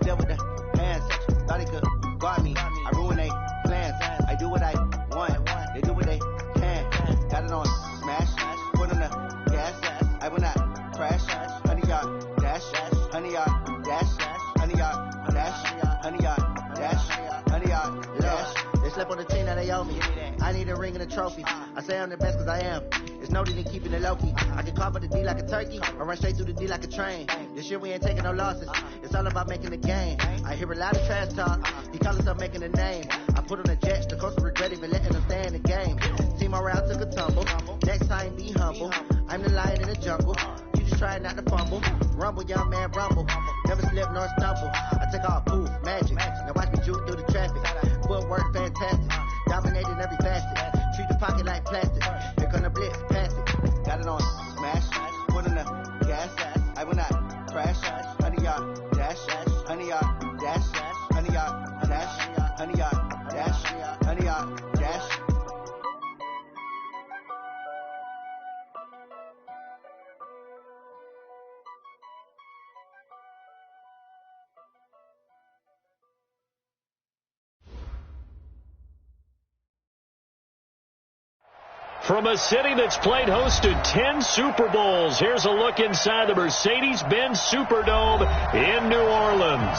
there with the hands. Thought they could guard me. I ruin they plans. I do what I want. They do what they can. Got it on smash. Put on the gas. I will not crash. 100-yard dash. 100-yard dash. 100-yard dash. 100-yard dash. 100-yard dash. They slept on the team that they owe me. I need a ring and a trophy. I say I'm the best cause I am. It's noted in keeping it low-key. I can carve up the D like a turkey or run straight through the D like a train. This year we ain't taking no losses. It's all about making the game. I hear a lot of trash talk. He call himself making a name. I put on the Jets. The coach will regret even letting them stay in the game. Team morale took a tumble. Next time be humble. I'm the lion in the jungle. You just try not to fumble. Rumble, young man, rumble. Never slip nor stumble. I take all poof, magic. Now watch me juke through the traffic. Footwork fantastic. Dominating every facet. Treat the pocket like plastic. Here come the blitz, pass it. Got it on smash. Put on the gas. I will not crash. 100-yard dash. 100-yard dash. 100-yard dash. 100-yard dash. 100-yard dash. From a city that's played host to 10 Super Bowls, here's a look inside the Mercedes-Benz Superdome in New Orleans.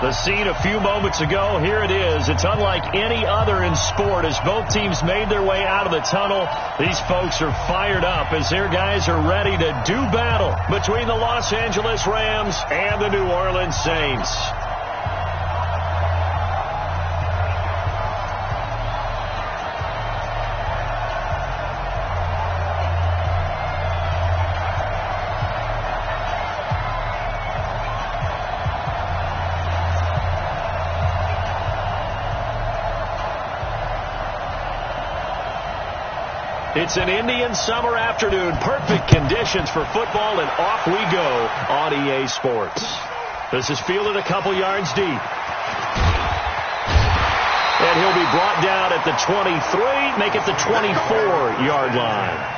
The scene a few moments ago, here it is. It's unlike any other in sport as both teams made their way out of the tunnel. These folks are fired up as their guys are ready to do battle between the Los Angeles Rams and the New Orleans Saints. It's an Indian summer afternoon. Perfect conditions for football, and off we go on EA Sports. This is fielded a couple yards deep. And he'll be brought down at the 23, make it the 24-yard line.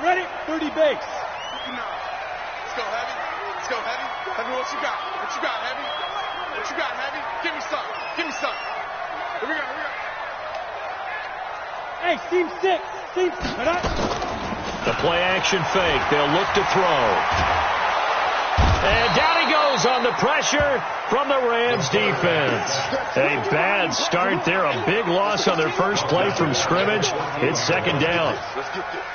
Ready? 30 base. 59. Let's go, Heavy. Let's go, Heavy. Heavy, what you got? What you got, Heavy? What you got, Heavy? Give me some. Give me some. Here we go. Here we go. Hey, seam 6. Seam 6. The play action fake. They'll look to throw. And down he goes on the pressure from the Rams defense. A bad start there. A big loss on their first play from scrimmage. It's second down. Let's get this.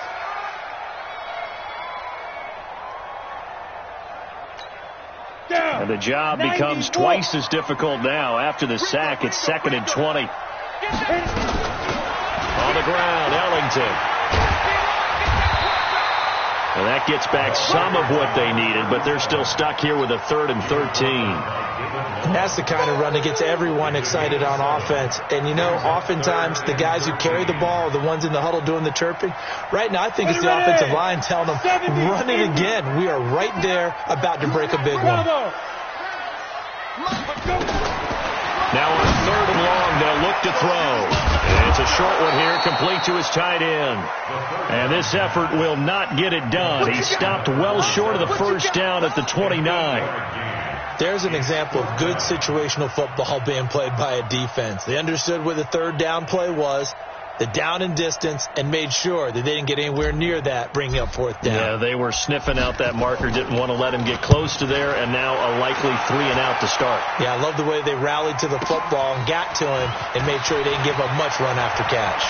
And the job becomes twice as difficult now. After the sack, it's 2nd and 20. On the ground, Ellington. And that gets back some of what they needed, but they're still stuck here with a 3rd and 13. And that's the kind of run that gets everyone excited on offense. And, you know, oftentimes the guys who carry the ball are the ones in the huddle doing the chirping. Right now, I think it's the offensive line telling them, run it again. We are right there about to break a big one. Now on 3rd and long, they'll look to throw. And it's a short one here, complete to his tight end. And this effort will not get it done. He stopped well short of the first down at the 29. There's an example of good situational football being played by a defense. They understood where the 3rd down play was, the down and distance, and made sure that they didn't get anywhere near that, bringing up 4th down. Yeah, they were sniffing out that marker, didn't want to let him get close to there, and now a likely 3 and out to start. Yeah, I love the way they rallied to the football and got to him and made sure he didn't give up much run after catch.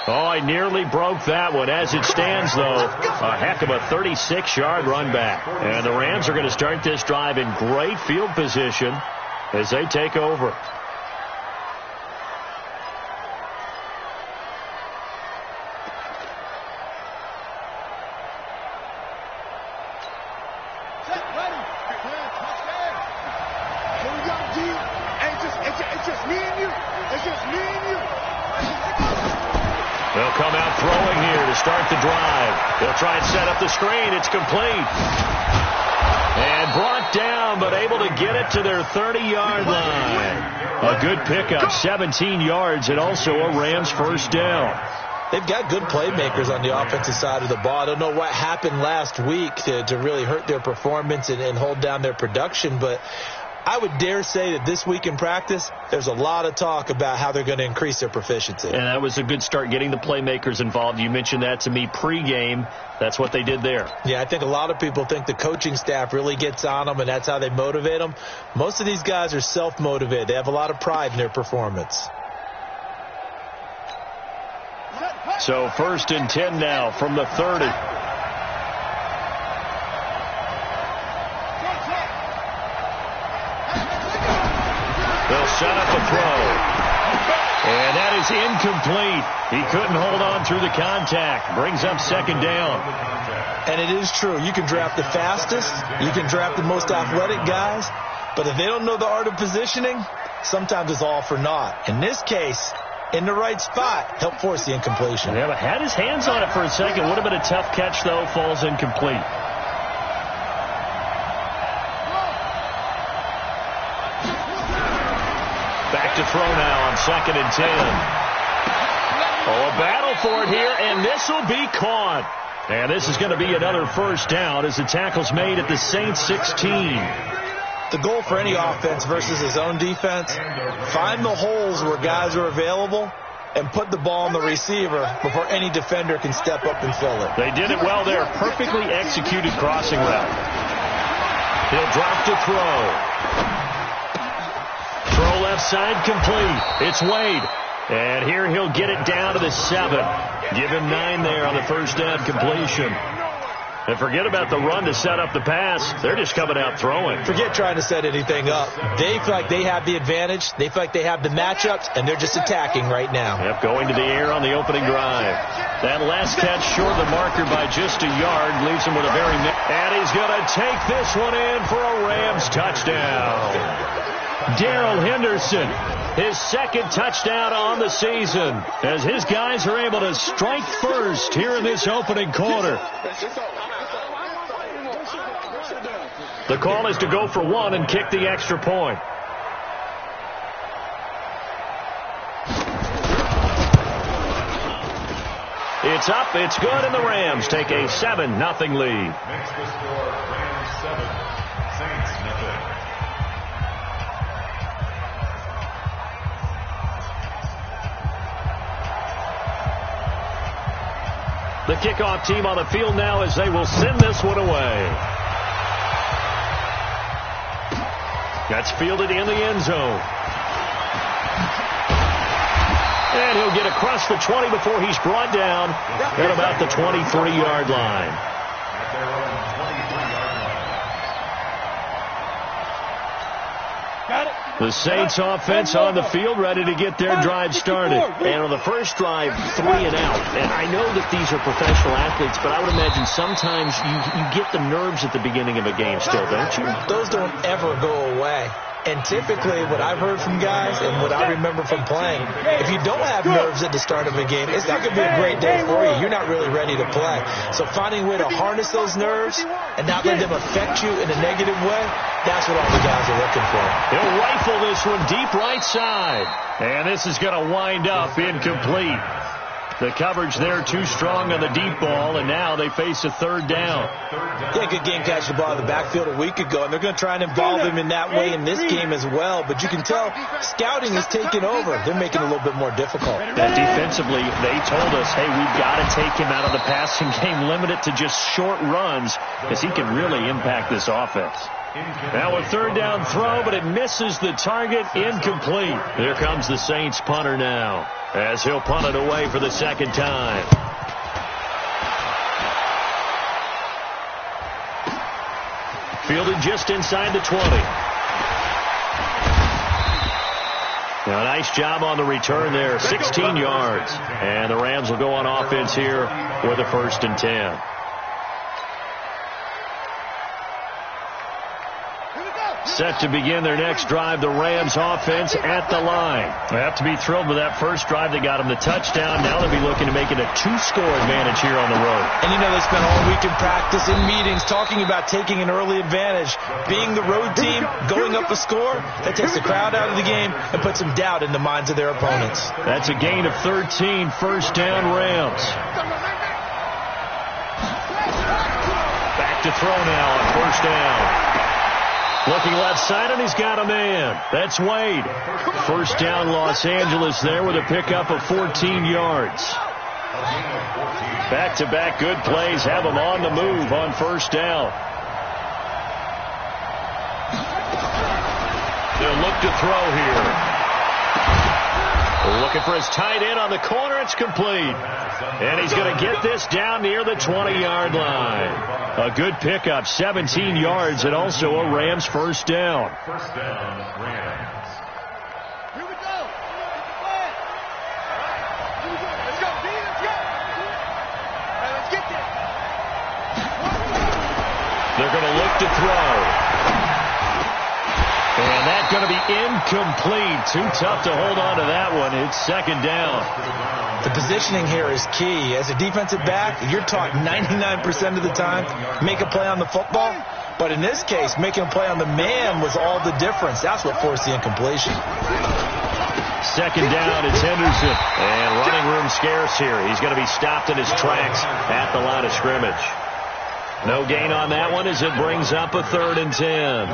Oh, I nearly broke that one. As it stands, though, a heck of a 36-yard run back. And the Rams are going to start this drive in great field position as they take over. It's just me They'll come out throwing here to start the drive. They'll try and set up the screen. It's complete. And brought down, but able to get it to their 30-yard line. A good pickup, 17 yards, and also a Rams first down. They've got good playmakers on the offensive side of the ball. I don't know what happened last week to really hurt their performance and hold down their production, but I would dare say that this week in practice, there's a lot of talk about how they're going to increase their proficiency. And that was a good start, getting the playmakers involved. You mentioned that to me pregame. That's what they did there. Yeah, I think a lot of people think the coaching staff really gets on them, and that's how they motivate them. Most of these guys are self-motivated. They have a lot of pride in their performance. So 1st and 10 now from the 30. They'll set up a throw. And that is incomplete. He couldn't hold on through the contact. Brings up 2nd down. And it is true. You can draft the fastest. You can draft the most athletic guys. But if they don't know the art of positioning, sometimes it's all for naught. In this case, in the right spot, help force the incompletion. Yeah, but had his hands on it for a second. Would have been a tough catch, though. Falls incomplete. Back to throw now on 2nd and 10. Oh, a battle for it here, and this will be caught. And this is going to be another first down as the tackle's made at the Saints 16. The goal for any offense versus his own defense, find the holes where guys are available and put the ball on the receiver before any defender can step up and fill it. They did it well there. Perfectly executed crossing route. He'll drop to throw. Throw left side complete. It's Wade. And here he'll get it down to the 7. Give him 9 there on the first down completion. And forget about the run to set up the pass. They're just coming out throwing. Forget trying to set anything up. They feel like they have the advantage. They feel like they have the matchups, and they're just attacking right now. Yep, going to the air on the opening drive. That last catch short of the marker by just a yard leaves him with a very... And he's going to take this one in for a Rams touchdown. Darrell Henderson, his 2nd touchdown on the season, as his guys are able to strike first here in this opening quarter. The call is to go for 1 and kick the extra point. It's up, it's good, and the Rams take a 7-0 lead. Next to score, Rams 7, Saints 0. The kickoff team on the field now as they will send this one away. That's fielded in the end zone. And he'll get across the 20 before he's brought down at about the 23-yard line. The Saints offense on the field, ready to get their drive started. And on the first drive, 3 and out. And I know that these are professional athletes, but I would imagine sometimes you get the nerves at the beginning of a game still, don't you? Those don't ever go away. And typically, what I've heard from guys and what I remember from playing, if you don't have nerves at the start of a game, it's not going to be a great day for you. You're not really ready to play. So finding a way to harness those nerves and not let them affect you in a negative way, that's what all the guys are looking for. He'll rifle this one deep right side. And this is going to wind up incomplete. The coverage there too strong on the deep ball, and now they face a 3rd down. Yeah, good game catching the ball in the backfield a week ago, and they're going to try and involve him in that way in this game as well. But you can tell scouting is taking over. They're making it a little bit more difficult. That defensively, they told us, hey, we've got to take him out of the passing game, limit it to just short runs, because he can really impact this offense. Now a 3rd down throw, but it misses the target, incomplete. Here comes the Saints punter now, as he'll punt it away for the 2nd time. Fielded just inside the 20. Now, a nice job on the return there, 16 yards. And the Rams will go on offense here with a 1st and 10. Set to begin their next drive, the Rams offense at the line. They have to be thrilled with that first drive. They got them the touchdown. Now they'll be looking to make it a 2-score advantage here on the road. And you know they spent all week in practice and meetings talking about taking an early advantage. Being the road team, going up a score, that takes the crowd out of the game and puts some doubt in the minds of their opponents. That's a gain of 13, first down Rams. Back to throw now on first down. Looking left side, and he's got a man. That's Wade. First down Los Angeles there with a pickup of 14 yards. Back-to-back good plays have him on the move on first down. They'll look to throw here. Looking for his tight end on the corner. It's complete. And he's going to get this down near the 20-yard line. A good pickup, 17 yards, and also a Rams first down. First down, Rams. Here we go. Let's go, D. Let's go. All right, let's get there. They're going to look to throw. And that's going to be incomplete. Too tough to hold on to that one. It's second down. The positioning here is key. As a defensive back, you're taught 99% of the time, make a play on the football. But in this case, making a play on the man was all the difference. That's what forced the incompletion. Second down, it's Henderson. And running room scarce here. He's going to be stopped in his tracks at the line of scrimmage. No gain on that one as it brings up a 3rd and 10.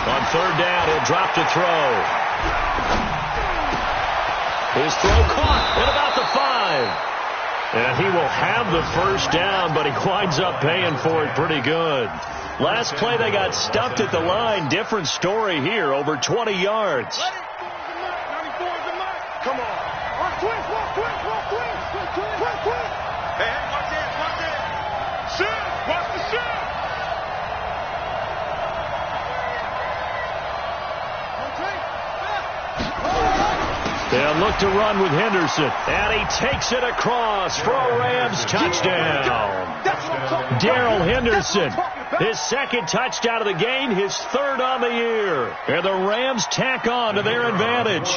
On third down, he'll drop to throw. His throw caught at about the 5. And he will have the first down, but he winds up paying for it pretty good. Last play, they got stumped at the line. Different story here, over 20 yards. Come on. Walk quick. Hey, watch it. Shoot. Watch the shoot. They'll look to run with Henderson. And he takes it across for a Rams touchdown. Darrell Henderson, his second touchdown of the game, his 3rd on the year. And the Rams tack on to their advantage.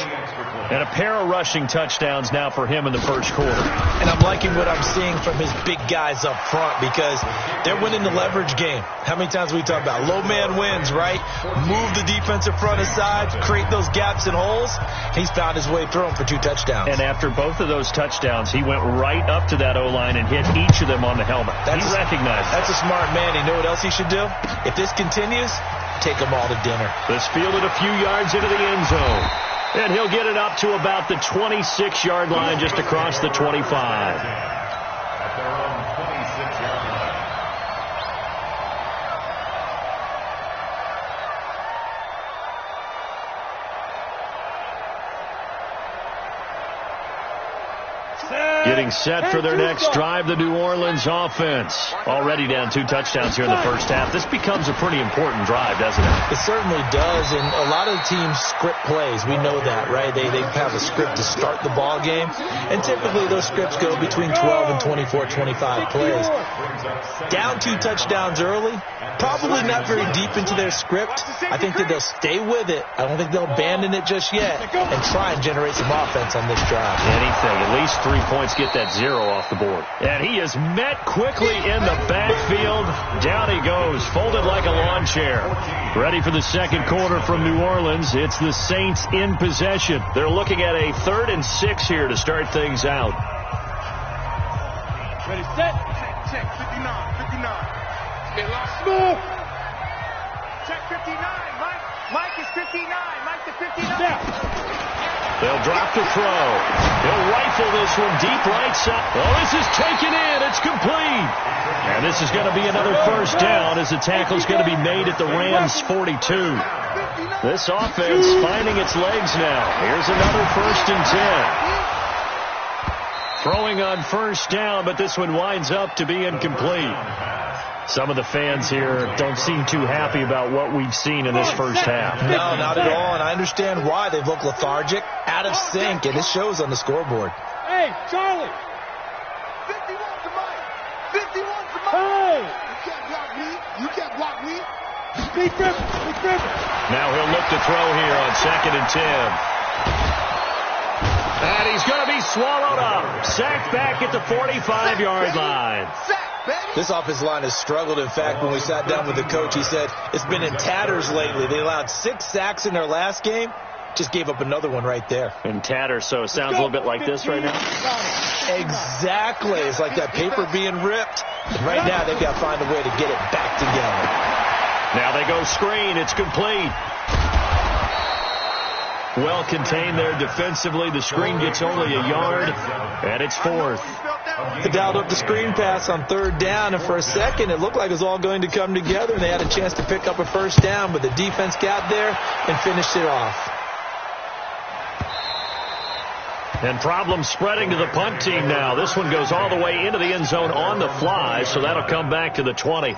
And a pair of rushing touchdowns now for him in the first quarter. And I'm liking what I'm seeing from his big guys up front because they're winning the leverage game. How many times we talk about low man wins, right? Move the defensive front aside, create those gaps and holes. He's found his way through them for 2 touchdowns. And after both of those touchdowns, he went right up to that O-line and hit each of them on the helmet. He recognized that's a smart man. You know what else he should do? If this continues, take them all to dinner. This fielded a few yards into the end zone. And he'll get it up to about the 26-yard line, just across the 25. At their own 26-yard line. Getting set for their next drive, the New Orleans offense. Already down 2 touchdowns here in the first half. This becomes a pretty important drive, doesn't it? It certainly does, and a lot of the teams script plays. We know that, right? They have a script to start the ball game, and typically those scripts go between 12 and 24, 25 plays. Down 2 touchdowns early, probably not very deep into their script. I think that they'll stay with it. I don't think they'll abandon it just yet and try and generate some offense on this drive. Anything, at least 3 points, get that 0 off the board. And he is met quickly in the backfield. Down he goes, folded like a lawn chair. Ready for the second quarter from New Orleans. It's the Saints in possession. They're looking at a 3rd and 6 here to start things out. Ready, set. Check 59. They lost. Move. Check 59. Mike is 59. Mike to 59. Down. They'll drop the throw. He'll rifle this one deep right side. Oh, this is taken in. It's complete. And this is going to be another first down as the tackle is going to be made at the Rams 42. This offense finding its legs now. Here's another 1st and 10. Throwing on first down, but this one winds up to be incomplete. Some of the fans here don't seem too happy about what we've seen in this first half. No, not at all, and I understand why. They've looked lethargic, out of sync, and it shows on the scoreboard. Hey, Charlie. 51 to Mike. 51 to Mike. Hey. You can't block me. You can't block me. Big Griffin. Big Griffin. Now he'll look to throw here on 2nd and 10. And he's going to be swallowed up. Sacked back at the 45-yard line. This offensive line has struggled. In fact, when we sat down with the coach, he said it's been in tatters lately. They allowed 6 sacks in their last game. Just gave up another one right there. In tatters, so it sounds a little bit like this right now. Exactly. It's like that paper being ripped. And right now, they've got to find a way to get it back together. Now they go screen. It's complete. Well contained there defensively. The screen gets only a yard, and it's 4th. They dialed up the screen pass on 3rd down, and for a second, it looked like it was all going to come together, and they had a chance to pick up a first down, but the defense got there and finished it off. And problems spreading to the punt team now. This one goes all the way into the end zone on the fly, so that'll come back to the 20.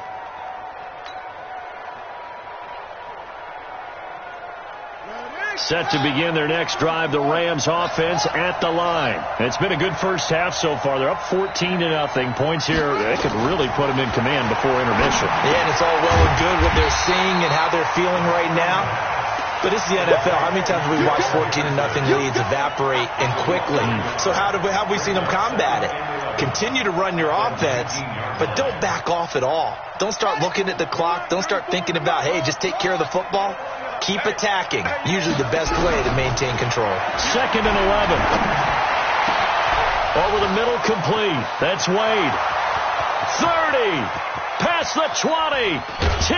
Set to begin their next drive, the Rams offense at the line. It's been a good first half so far. They're up 14-0. Points here, they could really put them in command before intermission. Yeah, and it's all well and good what they're seeing and how they're feeling right now. But it's the NFL. How many times have we watched 14-0 leads evaporate and quickly? So how have we seen them combat it? Continue to run your offense, but don't back off at all. Don't start looking at the clock. Don't start thinking about, hey, just take care of the football. Keep attacking. Usually the best way to maintain control. 2nd and 11. Over the middle, complete. That's Wade. 30. Past the 20. 10.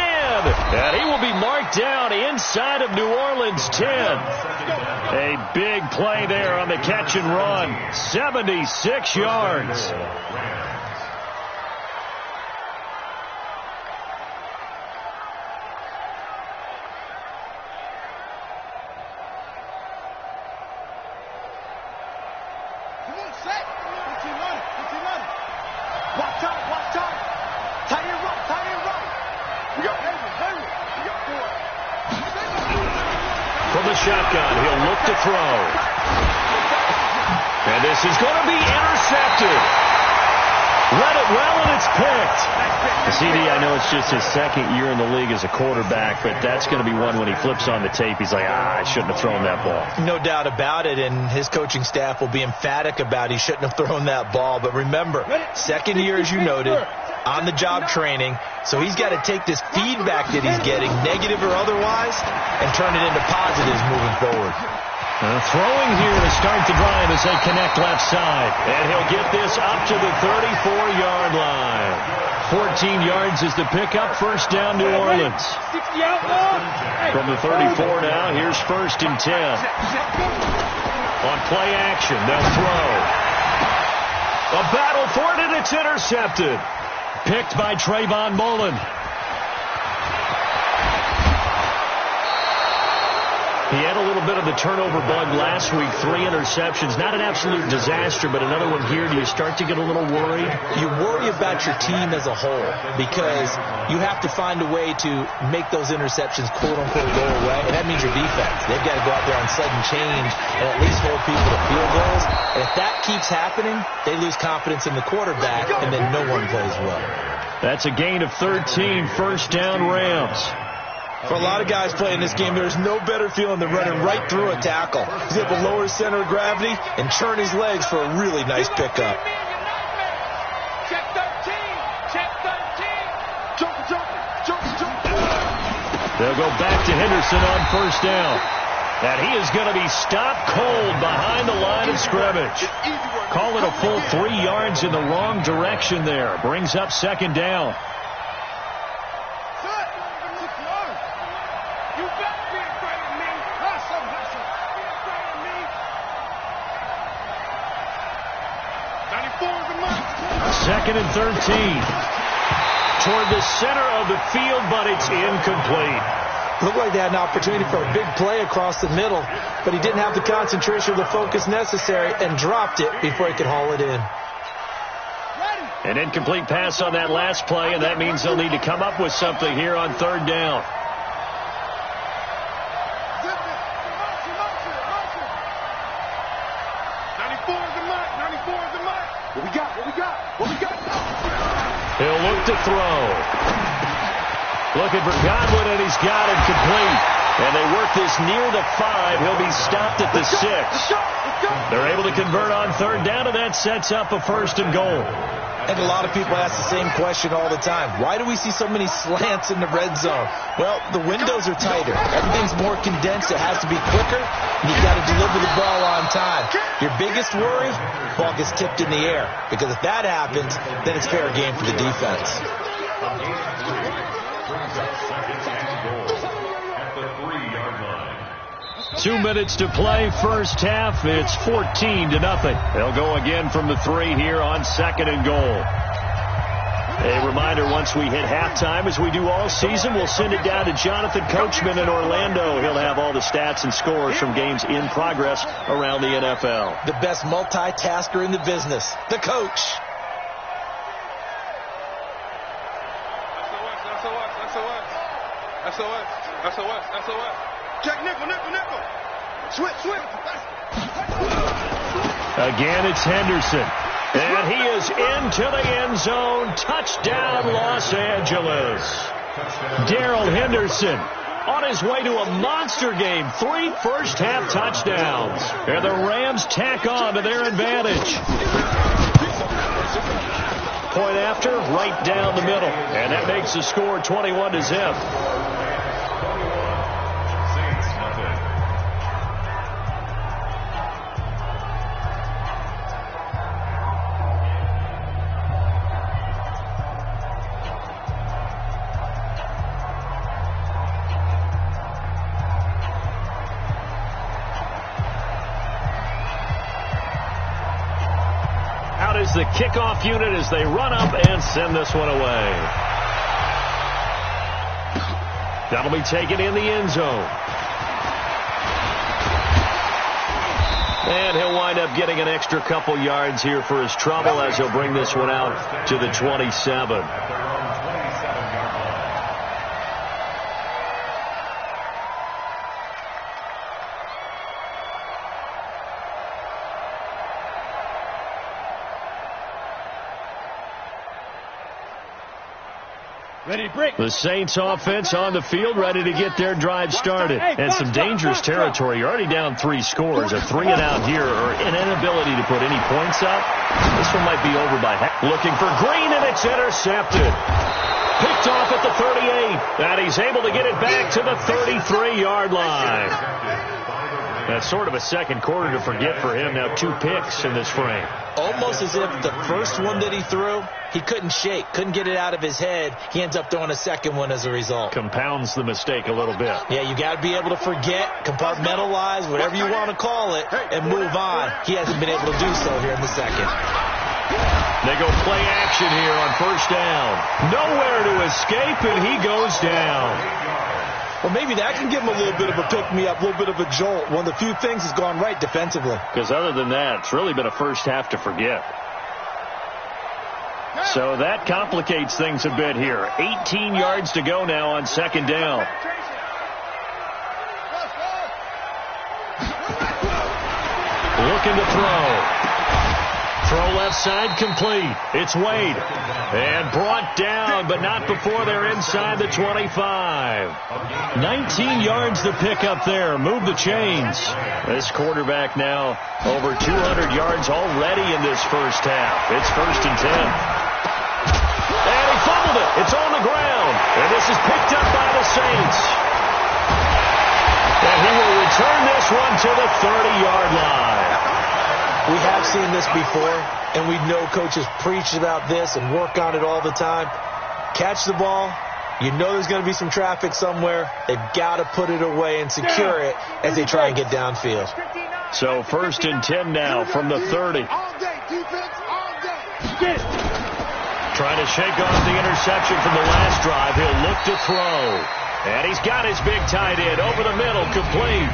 And he will be marked down inside of New Orleans 10. A big play there on the catch and run. 76 yards. Shotgun. He'll look to throw. And this is going to be intercepted. Read it well, and it's picked. CD, I know it's just his 2nd year in the league as a quarterback, but that's going to be one when he flips on the tape, he's like, I shouldn't have thrown that ball. No doubt about it, and his coaching staff will be emphatic about he shouldn't have thrown that ball. But remember, 2nd year, as you noted, on-the-job training, so he's got to take this feedback that he's getting, negative or otherwise, and turn it into positives moving forward. Throwing here to start the drive as they connect left side. And he'll get this up to the 34-yard line. 14 yards is the pickup. First down, New Orleans. From the 34 now, here's 1st and 10. On play action, they'll throw. A battle for it, and it's intercepted. Picked by Trayvon Mullen. He had a little bit of the turnover bug last week, 3 interceptions. Not an absolute disaster, but another one here. Do you start to get a little worried? You worry about your team as a whole because you have to find a way to make those interceptions, quote-unquote, go away, and that means your defense. They've got to go out there on sudden change and at least hold people to field goals. And if that keeps happening, they lose confidence in the quarterback, and then no one plays well. That's a gain of 13, first down Rams. For a lot of guys playing this game, there's no better feeling than running right through a tackle. He's able to lower his center of gravity and churn his legs for a really nice pickup. Check 13. Check 13. Jump. They'll go back to Henderson on first down. And he is going to be stopped cold behind the line of scrimmage. Call it a full 3 yards in the wrong direction there. Brings up 2nd down. Second and 13. Toward the center of the field, but it's incomplete. Looked like they had an opportunity for a big play across the middle, but he didn't have the concentration or the focus necessary and dropped it before he could haul it in. An incomplete pass on that last play, and that means they'll need to come up with something here on third down. He'll look to throw. Looking for Godwin, and he's got him complete. And they work this near the 5. He'll be stopped at the 6. They're able to convert on third down, and that sets up a 1st and goal. And a lot of people ask the same question all the time. Why do we see so many slants in the red zone? Well, the windows are tighter. Everything's more condensed. It has to be quicker, and you've got to deliver the ball on time. Your biggest worry, ball gets tipped in the air. Because if that happens, then it's fair game for the defense. 2 minutes to play, first half. It's 14-0. They'll go again from the 3 here on 2nd and goal. A reminder, once we hit halftime, as we do all season, we'll send it down to Jonathan Coachman in Orlando. He'll have all the stats and scores from games in progress around the NFL. The best multitasker in the business, the coach. SOS. Check nickel. Switch. Again, it's Henderson. And he is into the end zone. Touchdown, Los Angeles. Darrell Henderson on his way to a monster game. 3 first-half touchdowns. And the Rams tack on to their advantage. Point after, right down the middle. And that makes the score 21-0. Is the kickoff unit as they run up and send this one away. That'll be taken in the end zone. And he'll wind up getting an extra couple yards here for his trouble as he'll bring this one out to the 27. The Saints offense on the field, ready to get their drive started. And some dangerous territory. You're already down 3 scores. A 3 and out here, or an inability to put any points up. This one might be over by half. Looking for Green, and it's intercepted. Picked off at the 38. And he's able to get it back to the 33-yard line. That's sort of a second quarter to forget for him. Now 2 picks in this frame. Almost as if the first one that he threw, he couldn't shake, couldn't get it out of his head. He ends up throwing a second one as a result. Compounds the mistake a little bit. Yeah, you got to be able to forget, compartmentalize, whatever you want to call it, and move on. He hasn't been able to do so here in the second. They go play action here on first down. Nowhere to escape, and he goes down. Well, maybe that can give him a little bit of a pick-me-up, a little bit of a jolt. One of the few things has gone right defensively. Because other than that, it's really been a first half to forget. So that complicates things a bit here. 18 yards to go now on second down. Looking to throw. Throw left side complete. It's Wade. And brought down, but not before they're inside the 25. 19 yards to pick up there. Move the chains. This quarterback now over 200 yards already in this first half. It's 1st and 10. And he fumbled it. It's on the ground. And this is picked up by the Saints. And he will return this one to the 30-yard line. We have seen this before, and we know coaches preach about this and work on it all the time. Catch the ball. You know there's going to be some traffic somewhere. They've got to put it away and secure it as they try and get downfield. So 1st and 10 now from the 30. Trying to shake off the interception from the last drive. He'll look to throw. And he's got his big tight end over the middle, complete.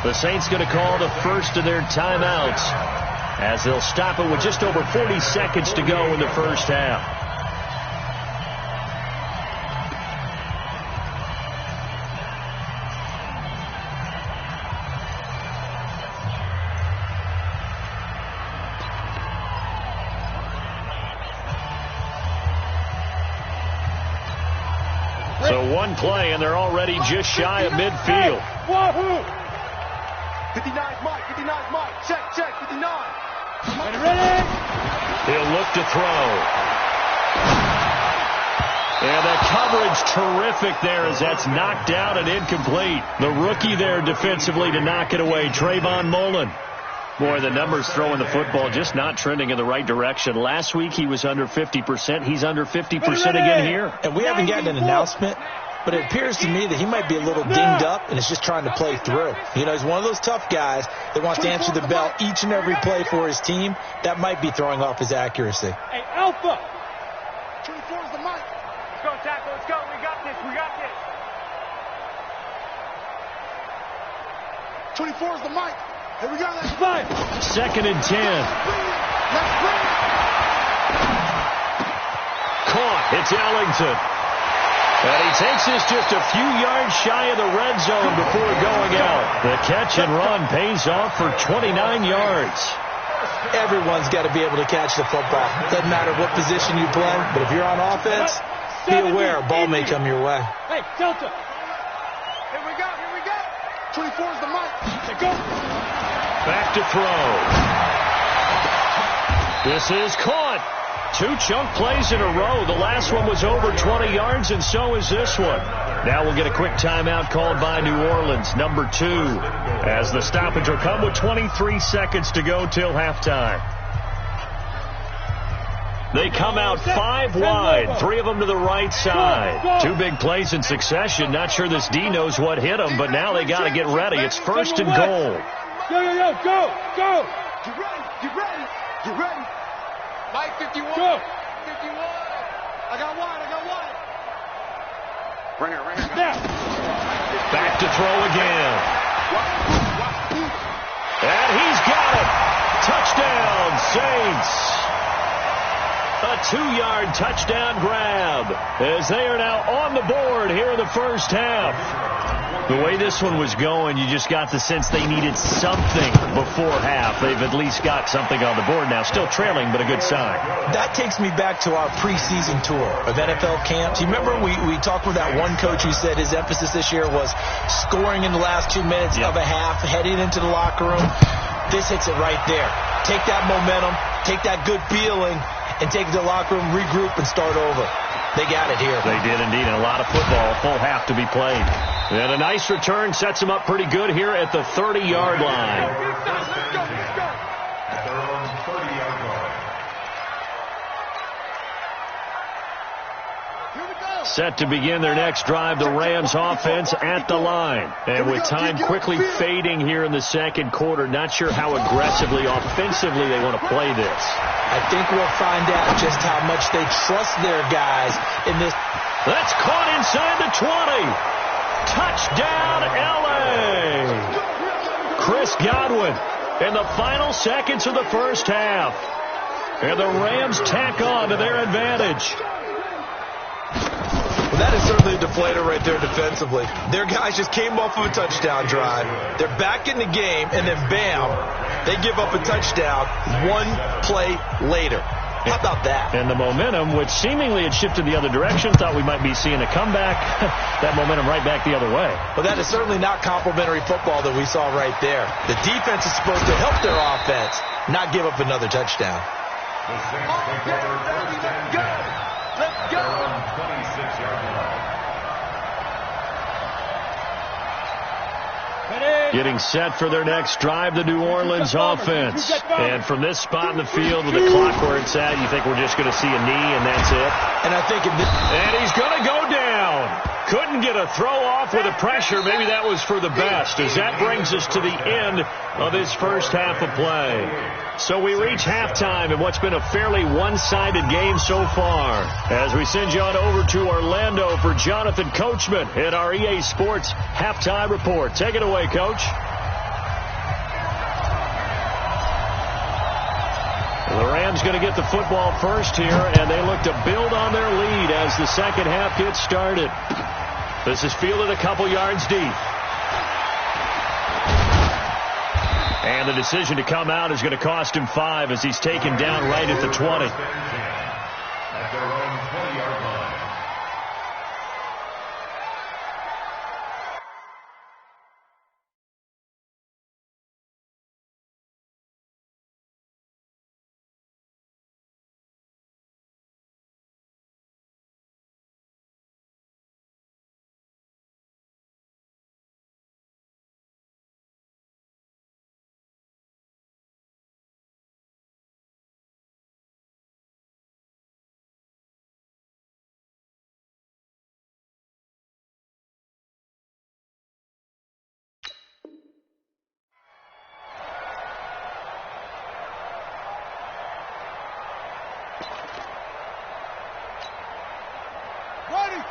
The Saints going to call the first of their timeouts as they'll stop it with just over 40 seconds to go in the first half. So one play, and they're already just shy of midfield. Wahoo! 59's Mike, 59's Mike. Check, 59. Ready? He'll look to throw. And the coverage terrific there as that's knocked down and incomplete. The rookie there defensively to knock it away, Trayvon Mullen. Boy, the numbers throwing the football just not trending in the right direction. Last week he was under 50%. He's under 50% again here. And we haven't gotten an announcement, but it appears to me that he might be a little dinged up and is just trying to play through. You know, he's one of those tough guys that wants to answer the bell each and every play for his team. That might be throwing off his accuracy. Hey, Alpha! 24 is the mic. Let's go, tackle. Let's go. We got this. We got this. 24 is the mic. Here we go. Let's Five. 2nd and 10. Let's bring it. Caught. It's Ellington. And he takes this just a few yards shy of the red zone before going out. The catch and run pays off for 29 yards. Everyone's got to be able to catch the football. Doesn't matter what position you play, but if you're on offense, be aware a ball may come your way. Hey, Delta. Here we go. 24 is the mic. Hey, go. Back to throw. This is caught. 2 chunk plays in a row. The last one was over 20 yards, and so is this one. Now we'll get a quick timeout called by New Orleans, number 2, as the stoppage will come with 23 seconds to go till halftime. They come out 5 wide, 3 of them to the right side. 2 big plays in succession. Not sure this D knows what hit them, but now they got to get ready. It's 1st and goal. Yo, go! Get ready. Mike 51. Go! 51. I got wide. Bring it. Now! Back to throw again. And he's got it. Touchdown, Saints. A 2-yard touchdown grab as they are now on the board here in the first half. The way this one was going, you just got the sense they needed something before half. They've at least got something on the board now. Still trailing, but a good sign. That takes me back to our preseason tour of NFL camps. You remember we talked with that one coach who said his emphasis this year was scoring in the last 2 minutes of a half, heading into the locker room. This hits it right there. Take that momentum, take that good feeling, and take it to the locker room, regroup, and start over. They got it here. They did indeed, and a lot of football, full half to be played. And a nice return sets them up pretty good here at the 30-yard line. Set to begin their next drive, the Rams offense at the line. And with time quickly fading here in the second quarter, not sure how aggressively, offensively they want to play this. I think we'll find out just how much they trust their guys in this. That's caught inside the 20. Touchdown, L.A. Chris Godwin in the final seconds of the first half. And the Rams tack on to their advantage. Well, that is certainly a deflator right there defensively. Their guys just came off of a touchdown drive. They're back in the game, and then bam, they give up a touchdown 1 play later. How about that? And the momentum, which seemingly had shifted the other direction, thought we might be seeing a comeback. That momentum right back the other way. Well, that is certainly not complimentary football that we saw right there. The defense is supposed to help their offense, not give up another touchdown. The Saints take over 1st and 10. Let's go. 26-yard line. Getting set for their next drive, the New Orleans offense. And from this spot in the field with the clock where it's at, you think we're just going to see a knee and that's it? And I think And he's going to go down. Couldn't get And a throw off with the pressure. Maybe that was for the best, as that brings us to the end of this first half of play. So we reach halftime in what's been a fairly one-sided game so far. As we send you on over to Orlando for Jonathan Coachman in our EA Sports Halftime Report. Take it away, Coach. The Rams going to get the football first here, and they look to build on their lead as the second half gets started. This is fielded a couple yards deep. And the decision to come out is going to cost him 5 as he's taken down right at the 20. At their own 20-yard line.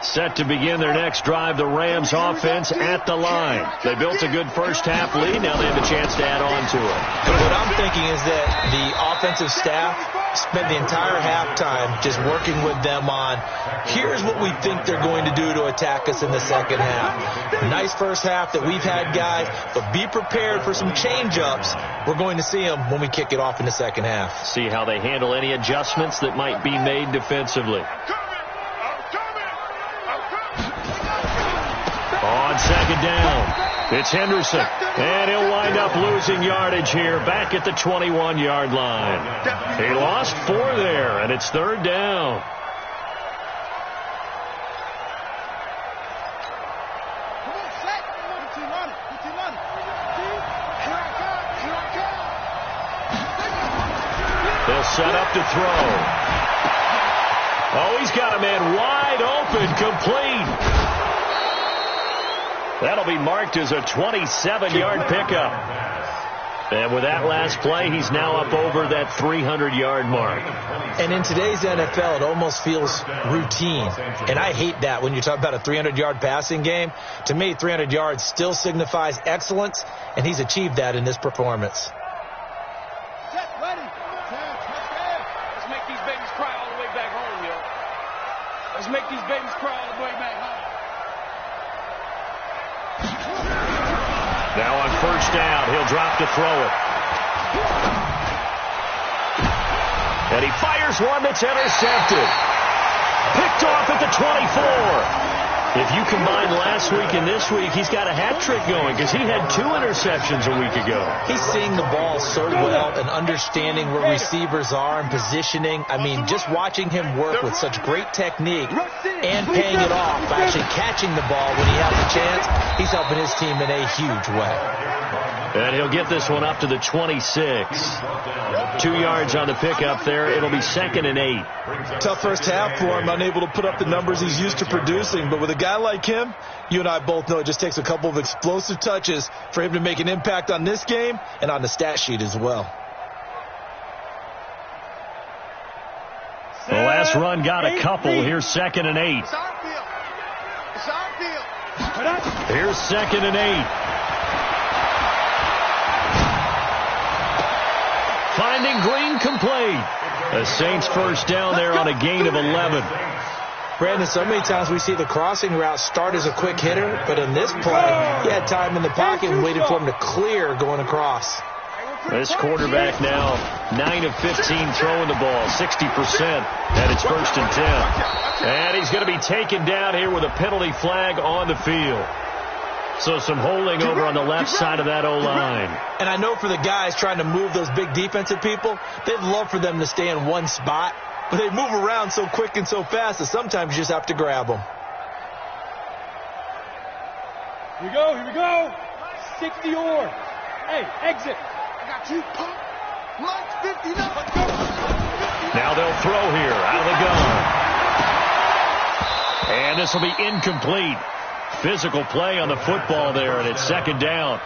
Set to begin their next drive, the Rams offense at the line. They built a good first half lead. Now they have a chance to add on to it. But what I'm thinking is that the offensive staff spent the entire halftime just working with them on, here's what we think they're going to do to attack us in the second half. Nice first half that we've had, guys, but be prepared for some change-ups. We're going to see them when we kick it off in the second half. See how they handle any adjustments that might be made defensively. On second down, it's Henderson, and he'll wind up losing yardage here back at the 21-yard line. He lost 4 there, and it's third down. They'll set up to throw. Oh, he's got a man wide open, complete. That'll be marked as a 27-yard pickup. And with that last play, he's now up over that 300-yard mark. And in today's NFL, it almost feels routine. And I hate that when you talk about a 300-yard passing game. To me, 300 yards still signifies excellence, and he's achieved that in this performance. Let's make these babies cry all the way back home, yo. Let's make these babies cry all the way back home. Now on first down, he'll drop to throw it. And he fires one that's intercepted. Picked off at the 24. If you combine last week and this week, he's got a hat trick going because he had 2 interceptions a week ago. He's seeing the ball so well and understanding where receivers are and positioning. I mean, just watching him work with such great technique and paying it off by actually catching the ball when he has a chance, he's helping his team in a huge way. And he'll get this one up to the 26. 2 yards on the pickup there. It'll be 2nd and 8. Tough first half for him, unable to put up the numbers he's used to producing. But with a guy like him, you and I both know it just takes a couple of explosive touches for him to make an impact on this game and on the stat sheet as well. The last run got a couple. Here's 2nd and 8. It's our field. It's our field. Here's 2nd and 8. Finding Green complete. The Saints first down there on a gain of 11. Brandon, so many times we see the crossing route start as a quick hitter, but in this play, he had time in the pocket and waited for him to clear going across. This quarterback now 9 of 15 throwing the ball, 60%, and it's 1st and 10. And he's going to be taken down here with a penalty flag on the field. So some holding over on the left side of that O-line. And I know for the guys trying to move those big defensive people, they'd love for them to stay in one spot, but they move around so quick and so fast that sometimes you just have to grab them. Here we go. 60 or. Hey, exit. I got you, pump. Lunch 59. Let's go. Now they'll throw here out of the gun. And this will be incomplete. physical play on the football there, and it's second down.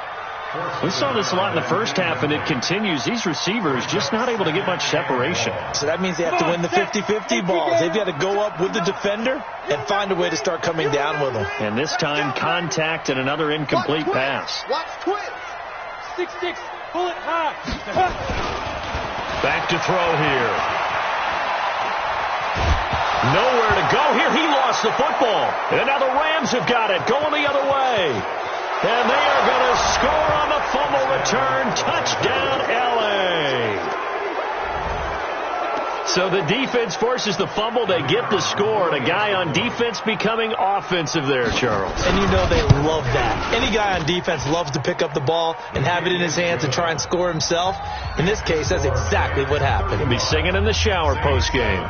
We saw this a lot in the first half, and it continues. These receivers just not able to get much separation. So that means they have to win the 50-50 balls. They've got to go up with the defender and find a way to start coming down with them. And this time, contact and another incomplete pass. Watch twitch. 6-6, pull it high. Back to throw here. Nowhere to go here. He lost the football. And now the Rams have got it, going the other way. And they are going to score on the fumble return. Touchdown, L.A. So the defense forces the fumble. They get the score. And a guy on defense becoming offensive there, Charles. And you know they love that. Any guy on defense loves to pick up the ball and have it in his hands and try and score himself. In this case, that's exactly what happened. He'll be singing in the shower post-game.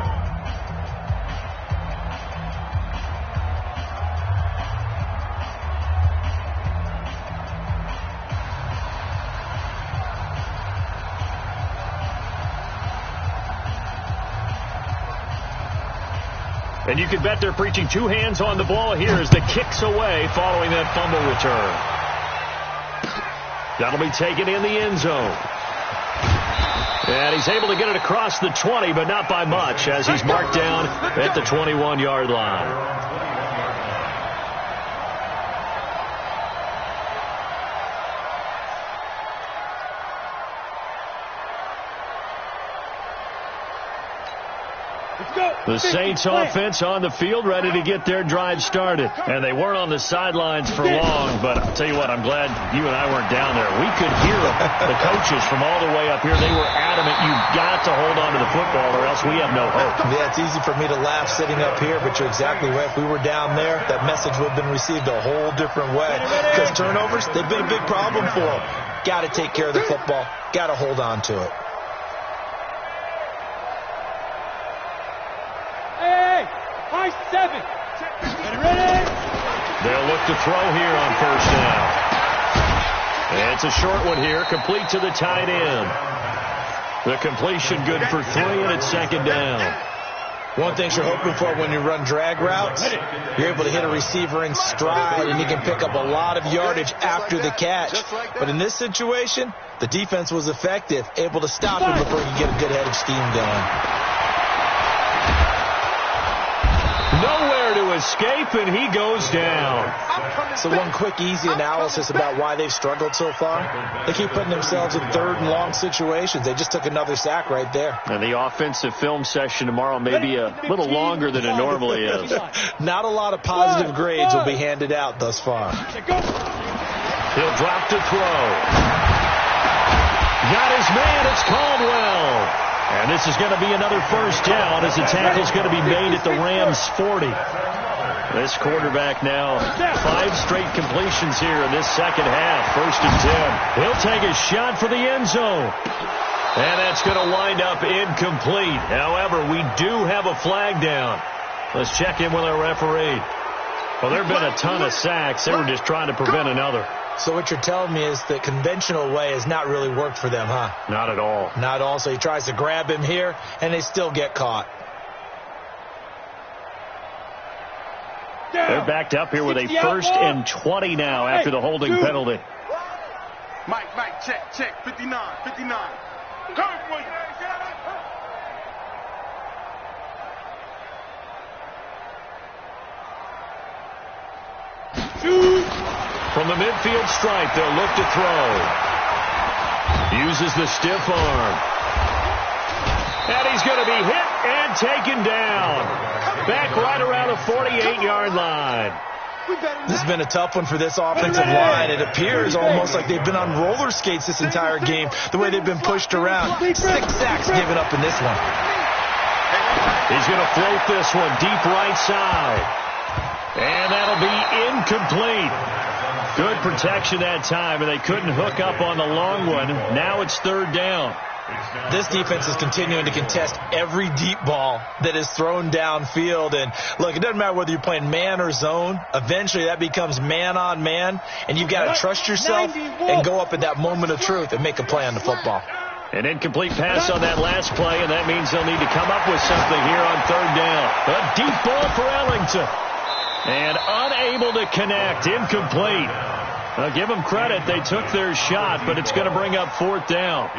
And you can bet they're preaching two hands on the ball here as the kick's away following that fumble return. That'll be taken in the end zone. And he's able to get it across the 20, but not by much, as he's marked down at the 21-yard line. The Saints offense on the field, ready to get their drive started. And they weren't on the sidelines for long, but I'll tell you what, I'm glad you and I weren't down there. We could hear the coaches from all the way up here. They were adamant, you've got to hold on to the football or else we have no hope. Yeah, it's easy for me to laugh sitting up here, but you're exactly right. If we were down there, that message would have been received a whole different way. Because turnovers, they've been a big problem for them. Got to take care of the football. Got to hold on to it. High 7. Get ready. They'll look to throw here on first down. And it's a short one here, complete to the tight end. The completion good for 3, and it's second down. One thing you're hoping for when you run drag routes, you're able to hit a receiver in stride, and you can pick up a lot of yardage after the catch. But in this situation, the defense was effective, able to stop him before you get a good head of steam going. Nowhere to escape, and he goes down. So one quick, easy analysis about why they've struggled so far. They keep putting themselves in third and long situations. They just took another sack right there. And the offensive film session tomorrow may be a little longer than it normally is. Not a lot of positive grades will be handed out thus far. He'll drop to throw. Got his man. It's Caldwell. And this is going to be another first down as the tackle's going to be made at the Rams' 40. This quarterback now 5 straight completions here in this second half. First and 10. He'll take a shot for the end zone. And that's going to wind up incomplete. However, we do have a flag down. Let's check in with our referee. Well, there have been a ton of sacks. They were just trying to prevent another. So what you're telling me is the conventional way has not really worked for them, huh? Not at all. Not at all. So he tries to grab him here, and they still get caught. They're backed up here with a first and 20 now after the holding penalty. Mike, check. 59. Come for you. From the midfield stripe, they'll look to throw. Uses the stiff arm. And he's going to be hit and taken down. Back right around the 48-yard line. This has been a tough one for this offensive line. It appears almost like they've been on roller skates this entire game, the way they've been pushed around. 6 sacks given up in this one. He's going to float this one deep right side. And that'll be incomplete. Good protection that time, and they couldn't hook up on the long one. Now it's third down. This defense is continuing to contest every deep ball that is thrown downfield. And, look, it doesn't matter whether you're playing man or zone. Eventually that becomes man on man, and you've got to trust yourself and go up at that moment of truth and make a play on the football. An incomplete pass on that last play, and that means they'll need to come up with something here on third down. A deep ball for Ellington. And unable to connect. Incomplete. Now, give them credit. They took their shot, but it's going to bring up 4th down.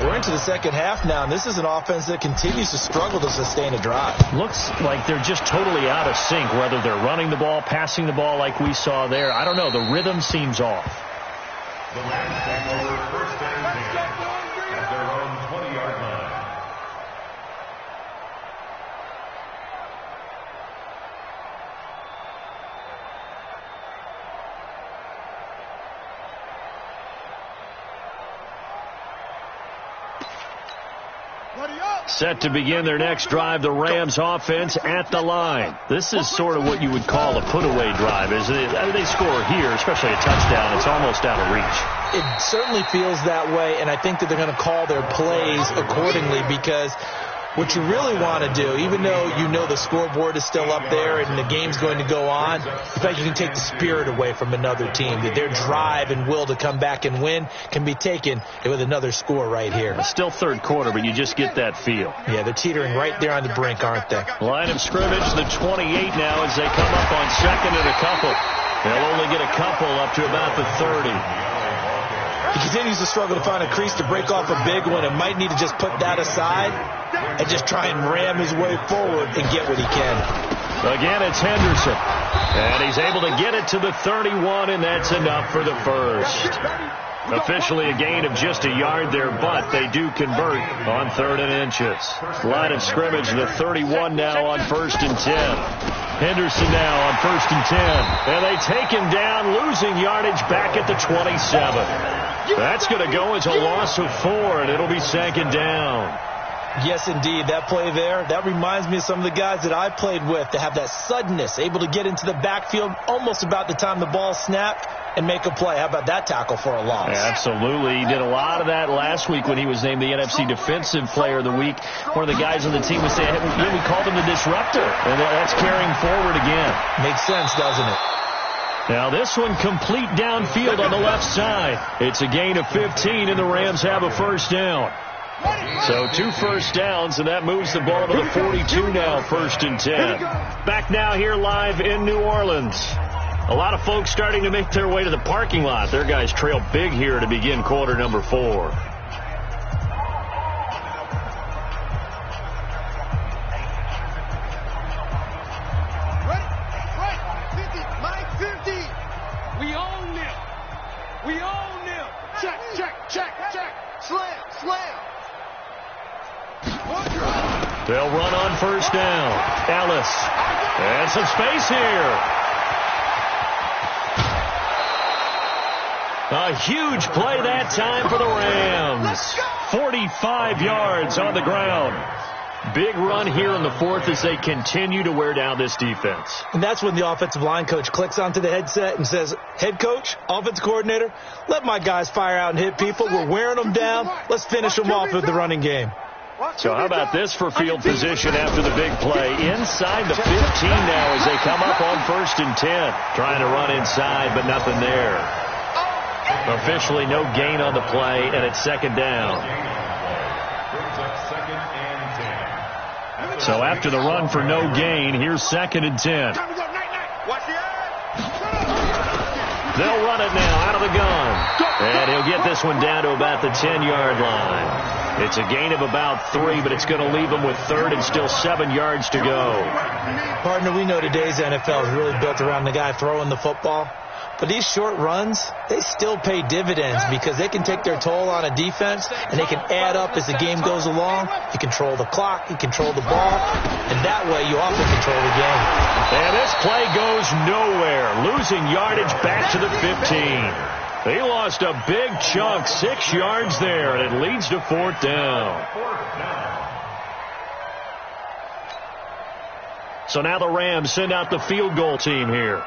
We're into the second half now, and this is an offense that continues to struggle to sustain a drive. Looks like they're just totally out of sync, whether they're running the ball, passing the ball like we saw there. I don't know. The rhythm seems off. The Rams take over 1st and 10 at their own 20-yard line. Set to begin their next drive, the Rams offense at the line. This is sort of what you would call a put-away drive, isn't it? I mean, they score here, especially a touchdown. It's almost out of reach. It certainly feels that way, and I think that they're going to call their plays accordingly, because what you really want to do, even though you know the scoreboard is still up there and the game's going to go on, in fact, you can take the spirit away from another team, that their drive and will to come back and win can be taken with another score right here. It's still third quarter, but you just get that feel. Yeah, they're teetering right there on the brink, aren't they? Line of scrimmage, the 28 now as they come up on 2nd and a couple. They'll only get a couple up to about the 30. He continues to struggle to find a crease to break off a big one and might need to just put that aside and just try and ram his way forward and get what he can. Again, it's Henderson. And he's able to get it to the 31, and that's enough for the first. Officially a gain of just a yard there, but they do convert on 3rd and inches. Line of scrimmage, the 31 now on 1st and 10. Henderson now on 1st and 10. And they take him down, losing yardage back at the 27. That's going to go as a loss of 4, and it'll be 2nd down. Yes, indeed. That play there, that reminds me of some of the guys that I played with that have that suddenness, able to get into the backfield almost about the time the ball snapped and make a play. How about that tackle for a loss? Yeah, absolutely. He did a lot of that last week when he was named the NFC Defensive Player of the Week. One of the guys on the team was saying, hey, we called him the disruptor. And that's carrying forward again. Makes sense, doesn't it? Now this one complete downfield on the left side. It's a gain of 15, and the Rams have a 1st down. So 2 first downs, and that moves the ball to the 42 now, 1st and 10. Back now here live in New Orleans. A lot of folks starting to make their way to the parking lot. Their guys trail big here to begin quarter number 4. We own them. We own them. Check, check, check, check. Slam, slam. They'll run on 1st down. Ellis. And some space here. A huge play that time for the Rams. 45 yards on the ground. Big run here in the 4th as they continue to wear down this defense. And that's when the offensive line coach clicks onto the headset and says, head coach, offense coordinator, let my guys fire out and hit people. We're wearing them down. Let's finish them off with the running game. So how about this for field position after the big play? Inside the 15 now as they come up on 1st and 10. Trying to run inside, but nothing there. Officially no gain on the play, and it's 2nd down. So after the run for no gain, here's 2nd and 10. They'll run it now out of the gun. And he'll get this one down to about the 10-yard line. It's a gain of about 3, but it's going to leave them with 3rd and still 7 yards to go. Partner, we know today's NFL is really built around the guy throwing the football. But these short runs, they still pay dividends because they can take their toll on a defense, and they can add up as the game goes along. You control the clock, you control the ball, and that way you often control the game. And this play goes nowhere, losing yardage back to the 15. They lost a big chunk, 6 yards there, and it leads to 4th down. So now the Rams send out the field goal team here.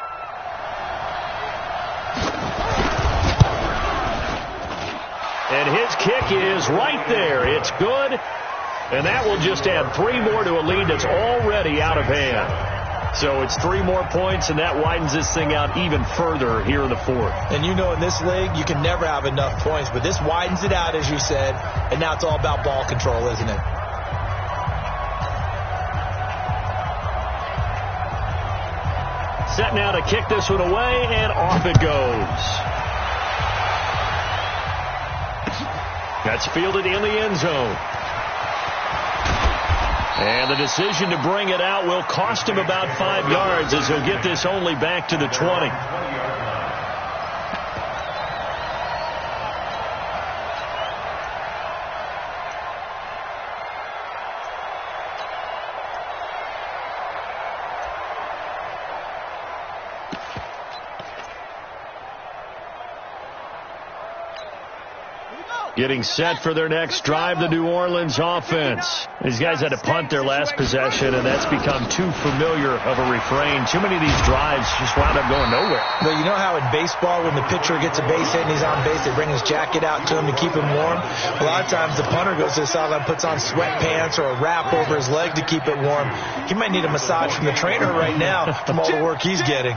And his kick is right there. It's good. And that will just add 3 more to a lead that's already out of hand. So it's 3 more points, and that widens this thing out even further here in the 4th. And you know in this league, you can never have enough points. But this widens it out, as you said. And now it's all about ball control, isn't it? set now to kick this one away, and off it goes. That's fielded in the end zone. And the decision to bring it out will cost him about 5 yards as he'll get this only back to the 20. Getting set for their next drive, the New Orleans offense. These guys had to punt their last possession, and that's become too familiar of a refrain. Too many of these drives just wound up going nowhere. Well, you know how in baseball, when the pitcher gets a base hit and he's on base, they bring his jacket out to him to keep him warm? A lot of times the punter goes to the sideline, puts on sweatpants or a wrap over his leg to keep it warm. He might need a massage from the trainer right now from all the work he's getting.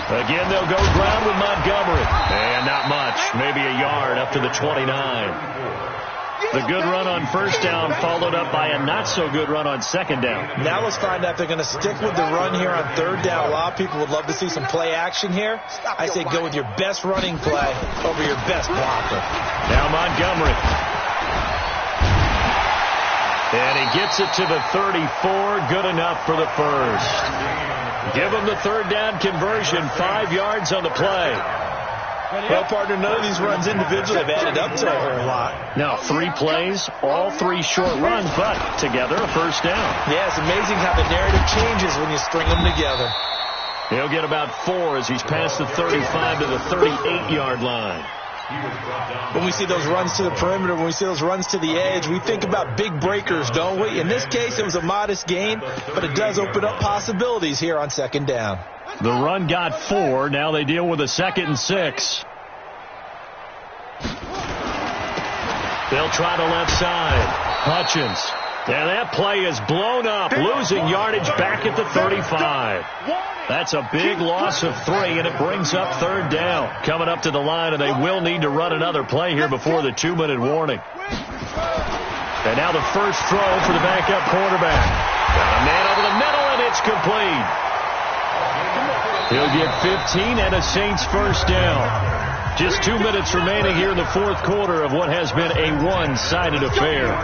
Again, they'll go ground with Montgomery. And not much, maybe a yard up to the 29. The good run on first down followed up by a not-so-good run on second down. Now let's find out if they're going to stick with the run here on third down. A lot of people would love to see some play action here. I say go with your best running play over your best blocker. Now Montgomery. And he gets it to the 34. Good enough for the first. Give them the third down conversion, 5 yards on the play. Well, partner, none of these runs individually have added up to a whole lot. Now 3 plays, all 3 short runs, but together a first down. Yeah, it's amazing how the narrative changes when you string them together. He'll get about 4 as he's past the 35 to the 38-yard line. When we see those runs to the perimeter, when we see those runs to the edge, we think about big breakers, don't we? In this case, it was a modest gain, but it does open up possibilities here on second down. The run got 4. Now they deal with a 2nd and 6. They'll try the left side. Hutchins. And that play is blown up, losing yardage back at the 35. That's a big loss of 3, and it brings up third down. Coming up to the line, and they will need to run another play here before the 2-minute warning. And now the first throw for the backup quarterback. Got a man over the middle, and it's complete. He'll get 15 and a Saints first down. Just 2 minutes remaining here in the fourth quarter of what has been a one-sided affair.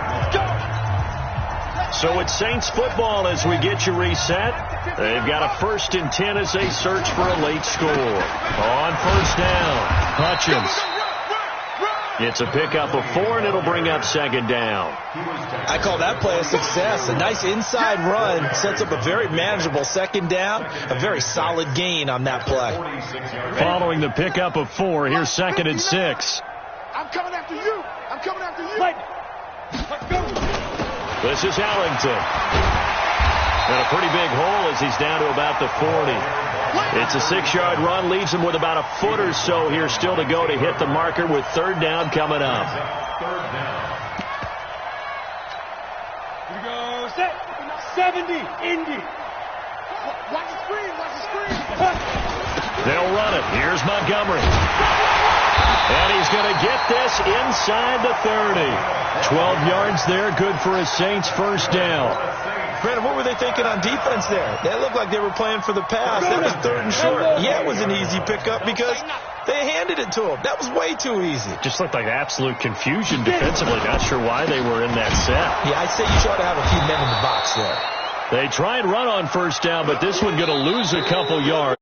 So it's Saints football as we get you reset. They've got a 1st and 10 as they search for a late score. On first down, Hutchins. It's a pickup of 4, and it'll bring up second down. I call that play a success. A nice inside run sets up a very manageable second down. A very solid gain on that play. Following the pickup of 4, here's 2nd and 6. I'm coming after you. I'm coming after you. Let's go. This is Ellington. And a pretty big hole as he's down to about the 40. It's a 6-yard run, leaves him with about a foot or so here still to go to hit the marker with third down coming up. Here we go. Set. 70. Indy. Watch the screen. Watch the screen. They'll run it. Here's Montgomery. And he's going to get this inside the 30. 12 yards there, good for a Saints first down. Brandon, what were they thinking on defense there? They looked like they were playing for the pass. That was 3rd and short. Yeah, it was an easy pickup because they handed it to him. That was way too easy. Just looked like absolute confusion defensively. Not sure why they were in that set. Yeah, I'd say you ought to have a few men in the box there. They try and run on first down, but this one going to lose a couple yards.